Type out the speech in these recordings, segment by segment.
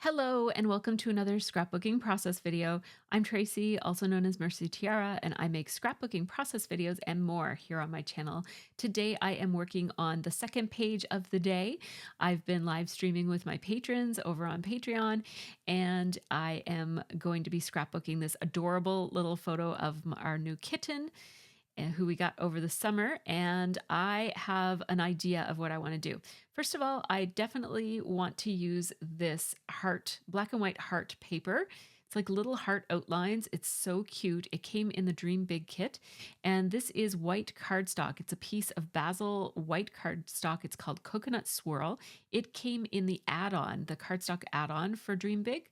Hello and welcome to another scrapbooking process video. I'm Tracy, also known as MercyTiara, and I make scrapbooking process videos and more here on my channel. Today I am working on the second page of the day. I've been live streaming with my patrons over on Patreon, and I am going to be scrapbooking this adorable little photo of our new kitten who we got over the summer, and I have an idea of what I want to do. First of all, I definitely want to use this heart, black and white heart paper. It's like little heart outlines. It's so cute. It came in the Dream Big kit, and this is white cardstock. It's a piece of basil white cardstock. It's called Coconut Swirl. It came in the add-on, the cardstock add-on for Dream Big.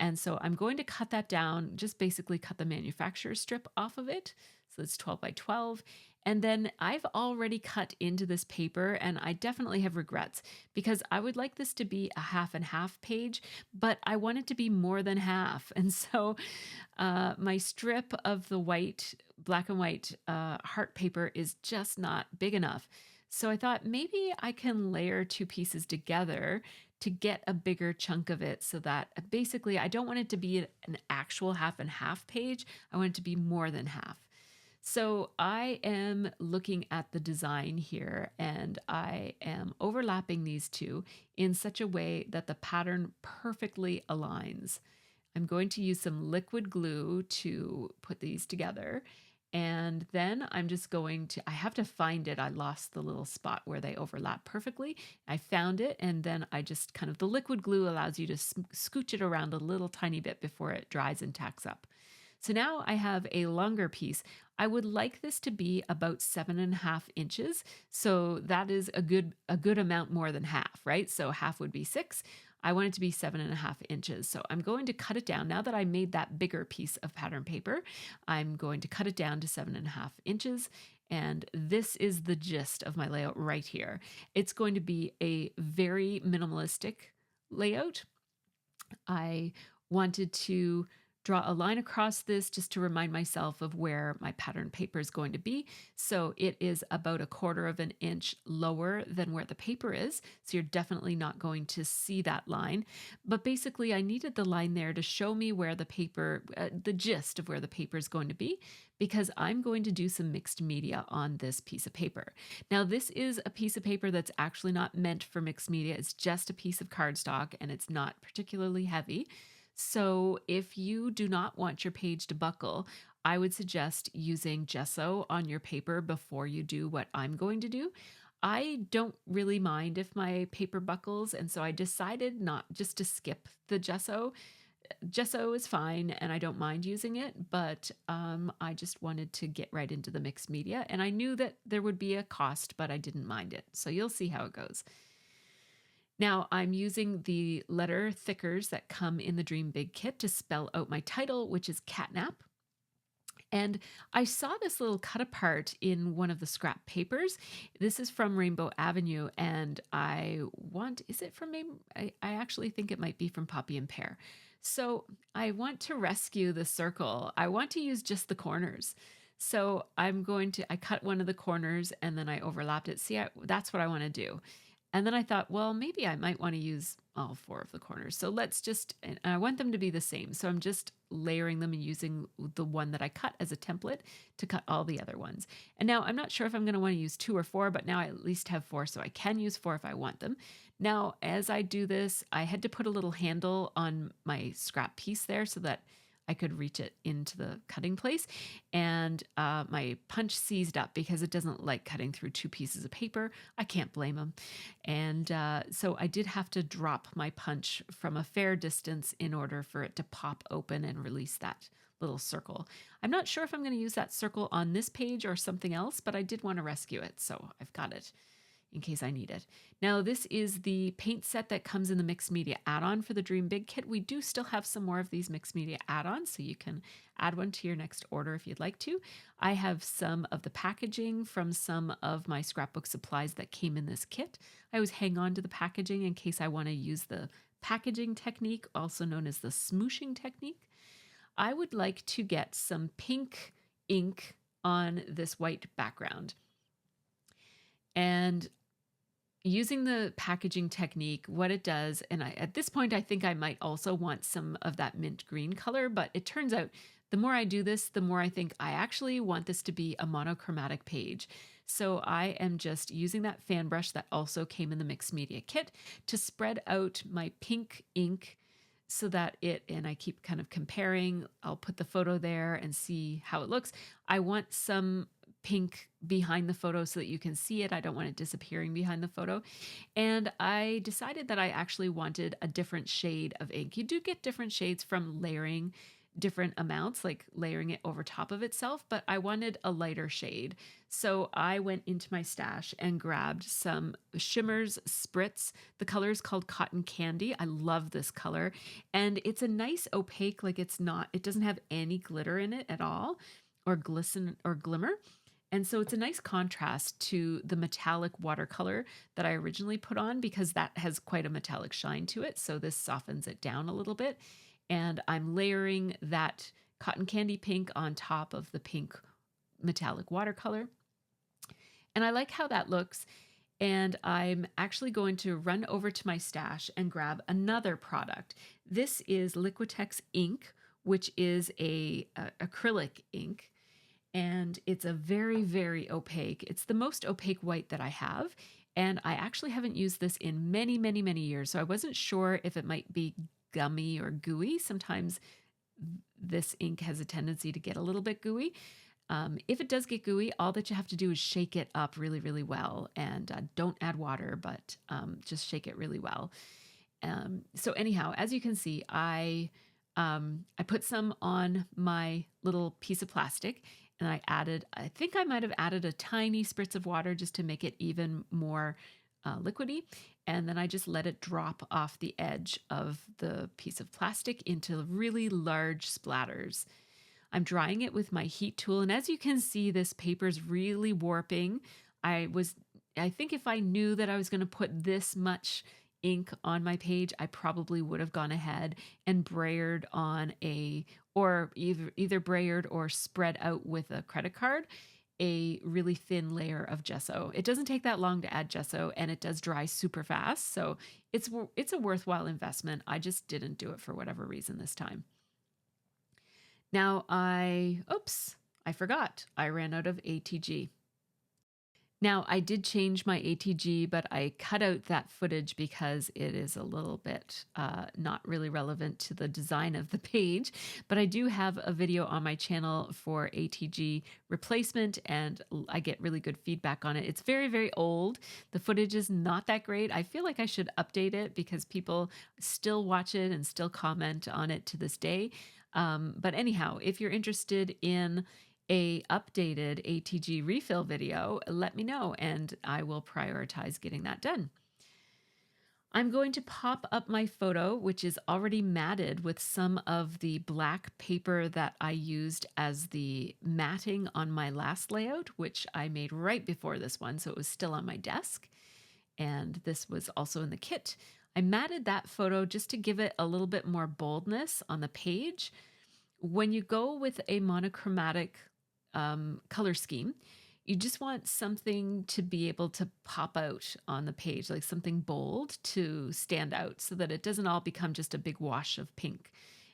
And so I'm going to cut that down, just basically cut the manufacturer strip off of it. So it's 12 by 12. And then I've already cut into this paper, and I definitely have regrets because I would like this to be a half and half page, but I want it to be more than half. And so my strip of the white, black and white heart paper is just not big enough. So I thought maybe I can layer two pieces together to get a bigger chunk of it, so that basically I don't want it to be an actual half and half page. I want it to be more than half. So I am looking at the design here, and I am overlapping these two in such a way that the pattern perfectly aligns. I'm going to use some liquid glue to put these together. And then I'm just going to, I have to find it. I lost the little spot where they overlap perfectly. I found it, and then I just kind of, the liquid glue allows you to scooch it around a little tiny bit before it dries and tacks up. So now I have a longer piece. I would like this to be about 7.5 inches. So that is a good amount more than half, right? So half would be 6. I want it to be 7.5 inches. So I'm going to cut it down. Now that I made that bigger piece of pattern paper, I'm going to cut it down to 7.5 inches. And this is the gist of my layout right here. It's going to be a very minimalistic layout. I wanted to draw a line across this just to remind myself of where my pattern paper is going to be. So it is about 1/4 of an inch lower than where the paper is. So you're definitely not going to see that line. But basically I needed the line there to show me where the paper, the gist of where the paper is going to be, because I'm going to do some mixed media on this piece of paper. Now this is a piece of paper that's actually not meant for mixed media. It's just a piece of cardstock, and it's not particularly heavy. So if you do not want your page to buckle, I would suggest using gesso on your paper before you do what I'm going to do. I don't really mind if my paper buckles, and so I decided not just to skip the gesso. Gesso is fine, and I don't mind using it, but I just wanted to get right into the mixed media, and I knew that there would be a cost, but I didn't mind it. So you'll see how it goes. Now I'm using the letter thickers that come in the Dream Big kit to spell out my title, which is Catnap. And I saw this little cut apart in one of the scrap papers. This is from Rainbow Avenue, and is it from, I actually think it might be from Poppy and Pear. So I want to rescue the circle. I want to use just the corners. So I cut one of the corners and then I overlapped it. See, that's what I want to do. And then I thought, well, maybe I might want to use all 4 of the corners. So and I want them to be the same. So I'm just layering them and using the one that I cut as a template to cut all the other ones. And now I'm not sure if I'm going to want to use 2 or 4, but now I at least have 4, so I can use 4 if I want them. Now, as I do this, I had to put a little handle on my scrap piece there so that I could reach it into the cutting place, and my punch seized up because it doesn't like cutting through 2 pieces of paper. I can't blame them. And so I did have to drop my punch from a fair distance in order for it to pop open and release that little circle. I'm not sure if I'm going to use that circle on this page or something else, but I did want to rescue it, so I've got it in case I need it. Now this is the paint set that comes in the mixed media add-on for the Dream Big kit. We do still have some more of these mixed media add-ons, so you can add one to your next order if you'd like to. I have some of the packaging from some of my scrapbook supplies that came in this kit. I always hang on to the packaging in case I want to use the packaging technique, also known as the smooshing technique. I would like to get some pink ink on this white background. And using the packaging technique, what it does, and at this point, I think I might also want some of that mint green color, but it turns out the more I do this, the more I think I actually want this to be a monochromatic page. So I am just using that fan brush that also came in the mixed media kit to spread out my pink ink so that and I keep kind of comparing. I'll put the photo there and see how it looks. I want some pink behind the photo so that you can see it. I don't want it disappearing behind the photo. And I decided that I actually wanted a different shade of ink. You do get different shades from layering different amounts, like layering it over top of itself, but I wanted a lighter shade. So I went into my stash and grabbed some Shimmers Spritz. The color is called Cotton Candy. I love this color. And it's a nice opaque, like it doesn't have any glitter in it at all, or glisten or glimmer. And so it's a nice contrast to the metallic watercolor that I originally put on, because that has quite a metallic shine to it. So this softens it down a little bit. And I'm layering that cotton candy pink on top of the pink metallic watercolor. And I like how that looks. And I'm actually going to run over to my stash and grab another product. This is Liquitex ink, which is a acrylic ink. And it's a very, very opaque. It's the most opaque white that I have. And I actually haven't used this in many, many, many years. So I wasn't sure if it might be gummy or gooey. Sometimes this ink has a tendency to get a little bit gooey. If it does get gooey, all that you have to do is shake it up really, really well. And don't add water, but just shake it really well. So anyhow, as you can see, I put some on my little piece of plastic, and I think I might have added a tiny spritz of water just to make it even more liquidy. And then I just let it drop off the edge of the piece of plastic into really large splatters. I'm drying it with my heat tool. And as you can see, this paper's really warping. I think if I knew that I was going to put this much ink on my page, I probably would have gone ahead and brayered on or either brayered or spread out with a credit card a really thin layer of gesso. It doesn't take that long to add gesso, and it does dry super fast. So it's a worthwhile investment. I just didn't do it for whatever reason this time. Now I forgot. I ran out of ATG. Now, I did change my ATG, but I cut out that footage because it is a little bit not really relevant to the design of the page. But I do have a video on my channel for ATG replacement, and I get really good feedback on it. It's very, very old. The footage is not that great. I feel like I should update it because people still watch it and still comment on it to this day. But anyhow, if you're interested in a updated ATG refill video, let me know and I will prioritize getting that done. I'm going to pop up my photo, which is already matted with some of the black paper that I used as the matting on my last layout, which I made right before this one, so it was still on my desk. And this was also in the kit. I matted that photo just to give it a little bit more boldness on the page. When you go with a monochromatic color scheme, you just want something to be able to pop out on the page, like something bold to stand out so that it doesn't all become just a big wash of pink.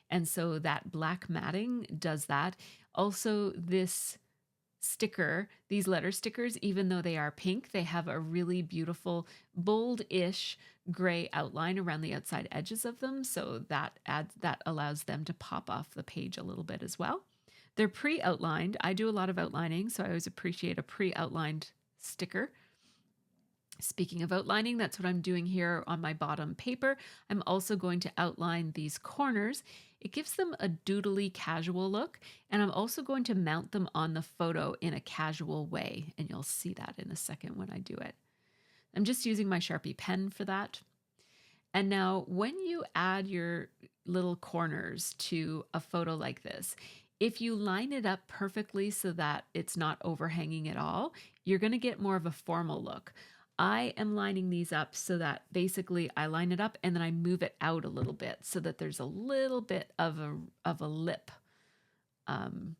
And so that black matting does that. Also, this sticker, these letter stickers, even though they are pink, they have a really beautiful bold-ish gray outline around the outside edges of them. So that allows them to pop off the page a little bit as well. They're pre-outlined. I do a lot of outlining, so I always appreciate a pre-outlined sticker. Speaking of outlining, that's what I'm doing here on my bottom paper. I'm also going to outline these corners. It gives them a doodly casual look, and I'm also going to mount them on the photo in a casual way, and you'll see that in a second when I do it. I'm just using my Sharpie pen for that. And now when you add your little corners to a photo like this, if you line it up perfectly so that it's not overhanging at all, you're going to get more of a formal look. I am lining these up so that basically I line it up and then I move it out a little bit so that there's a little bit of a lip on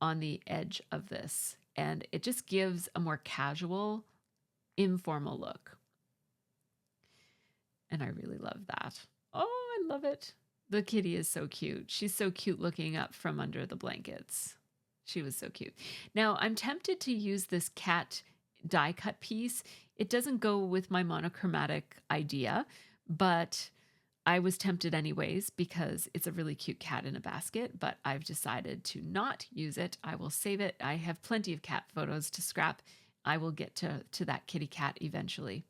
the edge of this. And it just gives a more casual, informal look. And I really love that. Oh, I love it. The kitty is so cute. She's so cute looking up from under the blankets. She was so cute. Now, I'm tempted to use this cat die cut piece. It doesn't go with my monochromatic idea, but I was tempted anyways because it's a really cute cat in a basket, but I've decided to not use it. I will save it. I have plenty of cat photos to scrap. I will get to that kitty cat eventually.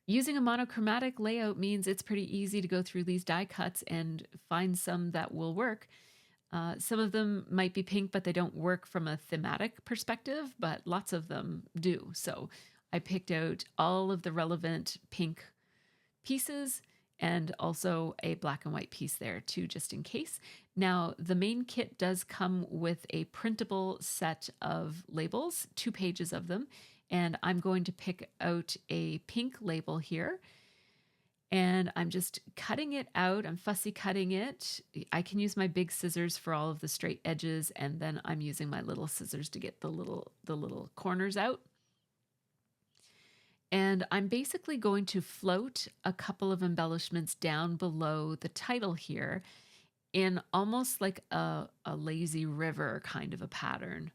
Using a monochromatic layout means it's pretty easy to go through these die cuts and find some that will work. Some of them might be pink, but they don't work from a thematic perspective, but lots of them do. So I picked out all of the relevant pink pieces and also a black and white piece there too, just in case. Now, the main kit does come with a printable set of labels, 2 pages of them, and I'm going to pick out a pink label here. And I'm just cutting it out. I'm fussy cutting it. I can use my big scissors for all of the straight edges, and then I'm using my little scissors to get the little corners out. And I'm basically going to float a couple of embellishments down below the title here in almost like a lazy river kind of a pattern.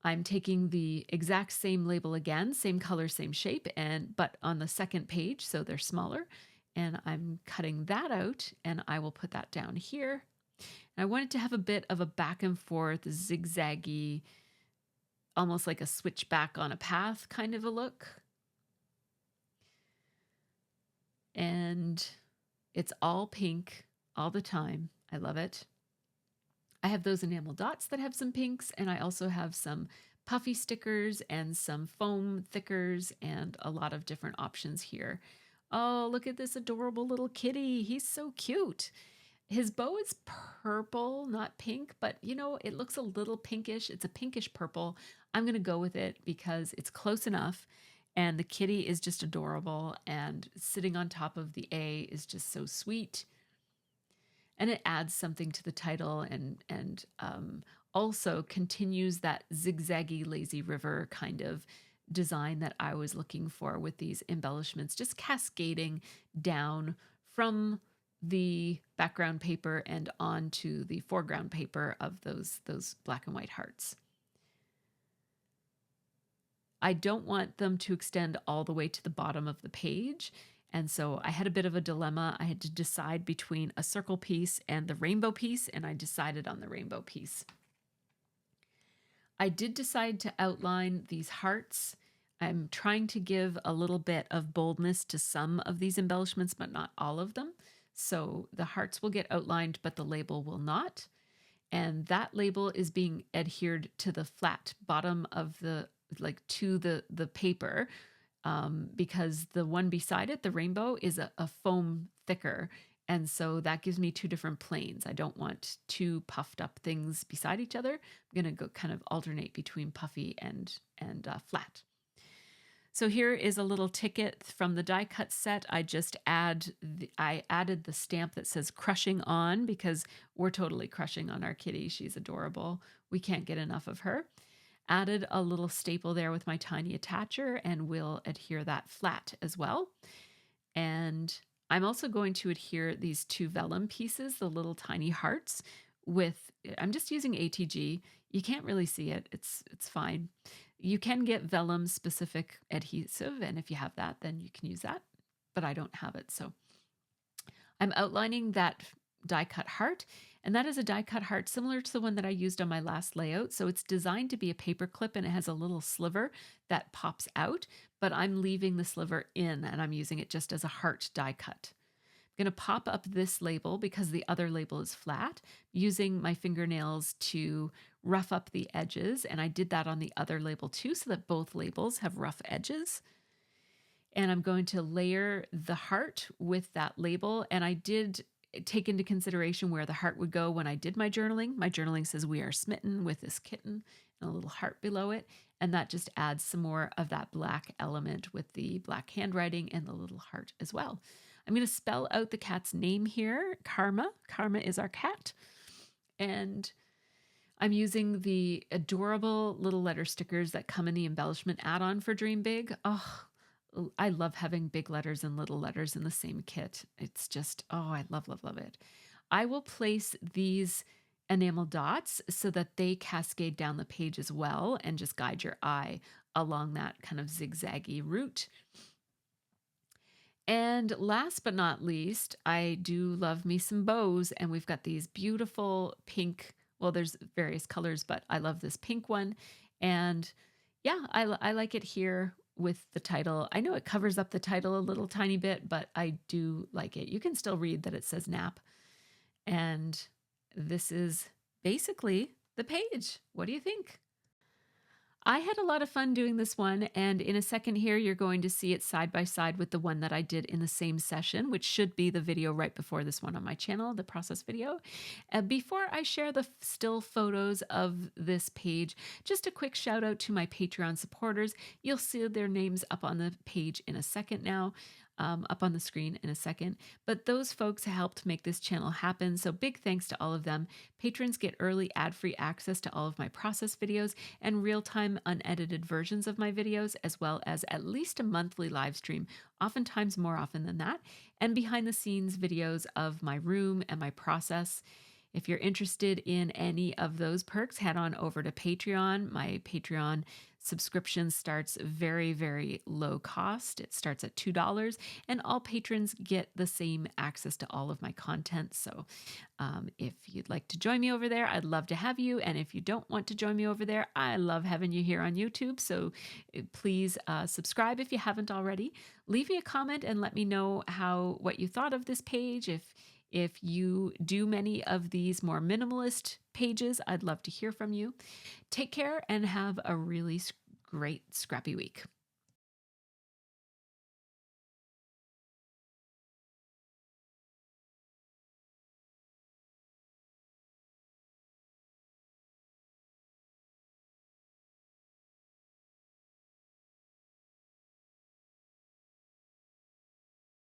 I'm taking the exact same label again, same color, same shape, but on the second page, so they're smaller. And I'm cutting that out, and I will put that down here. And I wanted to have a bit of a back and forth, zigzaggy, almost like a switchback on a path kind of a look. And it's all pink all the time. I love it. I have those enamel dots that have some pinks, and I also have some puffy stickers and some foam thickers and a lot of different options here. Oh, look at this adorable little kitty. He's so cute. His bow is purple, not pink, but you know, it looks a little pinkish. It's a pinkish purple. I'm going to go with it because it's close enough, and the kitty is just adorable, and sitting on top of the A is just so sweet. And it adds something to the title and also continues that zigzaggy lazy river kind of design that I was looking for with these embellishments, just cascading down from the background paper and onto the foreground paper of those black and white hearts. I don't want them to extend all the way to the bottom of the page. And so I had a bit of a dilemma. I had to decide between a circle piece and the rainbow piece, and I decided on the rainbow piece. I did decide to outline these hearts. I'm trying to give a little bit of boldness to some of these embellishments, but not all of them. So the hearts will get outlined, but the label will not. And that label is being adhered to the flat bottom of the paper. Because the one beside it, the rainbow, is a foam thicker. And so that gives me 2 different planes. I don't want 2 puffed up things beside each other. I'm going to go kind of alternate between puffy and flat. So here is a little ticket from the die cut set. I added the stamp that says crushing on because we're totally crushing on our kitty. She's adorable. We can't get enough of her. Added a little staple there with my tiny attacher, and we'll adhere that flat as well. And I'm also going to adhere these 2 vellum pieces, the little tiny hearts, I'm just using ATG. You can't really see it. It's fine. You can get vellum specific adhesive, and if you have that, then you can use that, but I don't have it. So I'm outlining that die cut heart. And that is a die cut heart similar to the one that I used on my last layout. So it's designed to be a paper clip, and it has a little sliver that pops out, but I'm leaving the sliver in and I'm using it just as a heart die cut. I'm going to pop up this label because the other label is flat, using my fingernails to rough up the edges. And I did that on the other label too, so that both labels have rough edges. And I'm going to layer the heart with that label. And I did take into consideration where the heart would go when I did my journaling. My journaling says we are smitten with this kitten, and a little heart below it. And that just adds some more of that black element with the black handwriting and the little heart as well. I'm going to spell out the cat's name here, Karma. Karma is our cat. And I'm using the adorable little letter stickers that come in the embellishment add-on for Dream Big. Oh, I love having big letters and little letters in the same kit. It's just, oh, I love, love, love it. I will place these enamel dots so that they cascade down the page as well and just guide your eye along that kind of zigzaggy route. And last but not least, I do love me some bows, and we've got these beautiful pink, well, there's various colors, but I love this pink one. And yeah, I like it here with the title. I know it covers up the title a little tiny bit, but I do like it. You can still read that it says nap. And this is basically the page. What do you think? I had a lot of fun doing this one, and in a second here, you're going to see it side by side with the one that I did in the same session, which should be the video right before this one on my channel, the process video. Before I share the still photos of this page, just a quick shout out to my Patreon supporters. You'll see their names up on the page in a second now. Up on the screen in a second. But those folks helped make this channel happen, so big thanks to all of them. Patrons get early ad-free access to all of my process videos and real-time unedited versions of my videos, as well as at least a monthly live stream, oftentimes more often than that, and behind-the-scenes videos of my room and my process. If you're interested in any of those perks, head on over to Patreon. My Patreon subscription starts very, very low cost. It starts at $2, and all patrons get the same access to all of my content. So if you'd like to join me over there, I'd love to have you. And if you don't want to join me over there, I love having you here on YouTube. So please subscribe if you haven't already. Leave me a comment and let me know what you thought of this page. If you do many of these more minimalist pages, I'd love to hear from you. Take care and have a really great scrappy week.